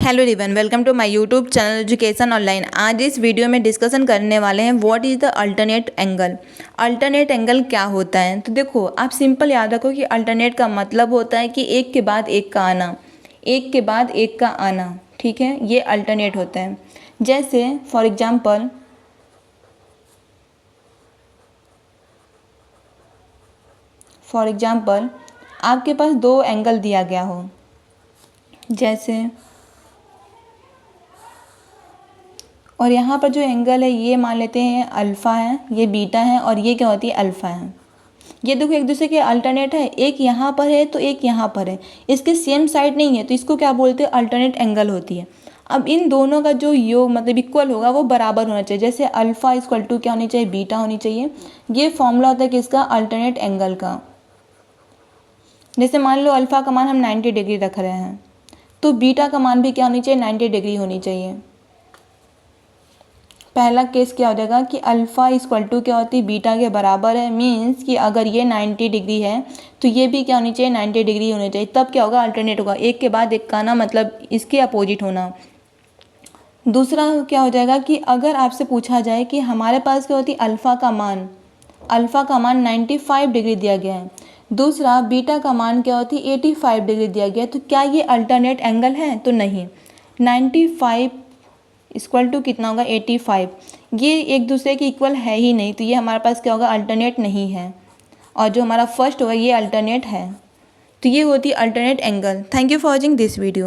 Hello everyone, welcome to my YouTube channel education online. आज इस video में discussion करने वाले हैं what is the alternate angle. Alternate angle क्या होता है? तो देखो, आप सिंपल याद रखो कि अल्टरनेट का मतलब होता है कि एक के बाद एक का आना, एक के बाद एक का आना। ठीक है, ये अल्टरनेट होता है। जैसे फॉर एग्जाम्पल आपके पास दो एंगल दिया गया हो, जैसे और यहाँ पर जो एंगल है ये मान लेते हैं अल्फ़ा है, ये बीटा है और ये क्या होती है अल्फ़ा है। ये देखो एक दूसरे के अल्टरनेट है, एक यहाँ पर है तो एक यहाँ पर है, इसके सेम साइड नहीं है तो इसको क्या बोलते हैं अल्टरनेट एंगल होती है। अब इन दोनों का जो योग मतलब इक्वल होगा वो बराबर होना चाहिए। जैसे अल्फ़ा इक्वल टू क्या होनी चाहिए, बीटा होनी चाहिए। ये फॉर्मूला होता है किसका, अल्टरनेट एंगल का। जैसे मान लो अल्फ़ा का मान हम 90 डिग्री रख रहे हैं तो बीटा का मान भी क्या होनी चाहिए, 90 डिग्री होनी चाहिए। पहला केस क्या हो जाएगा कि अल्फ़ा इक्वल टू क्या होती है बीटा के बराबर है, मीन्स कि अगर ये 90 डिग्री है तो ये भी क्या होनी चाहिए 90 डिग्री होनी चाहिए। तब क्या होगा, अल्टरनेट होगा, एक के बाद एक का ना मतलब इसके अपोजिट होना। दूसरा क्या हो जाएगा कि अगर आपसे पूछा जाए कि हमारे पास क्या होती है अल्फ़ा का मान 95 डिग्री दिया गया है, दूसरा बीटा का मान क्या होती है 85 डिग्री दिया गया है, तो क्या ये अल्टरनेट एंगल है? तो नहीं। 95 इक्वल टू कितना होगा 85, ये एक दूसरे के इक्वल है ही नहीं, तो ये हमारे पास क्या होगा अल्टरनेट नहीं है। और जो हमारा फर्स्ट होगा ये अल्टरनेट है। तो ये होती है alternate angle. Thank you for watching this video.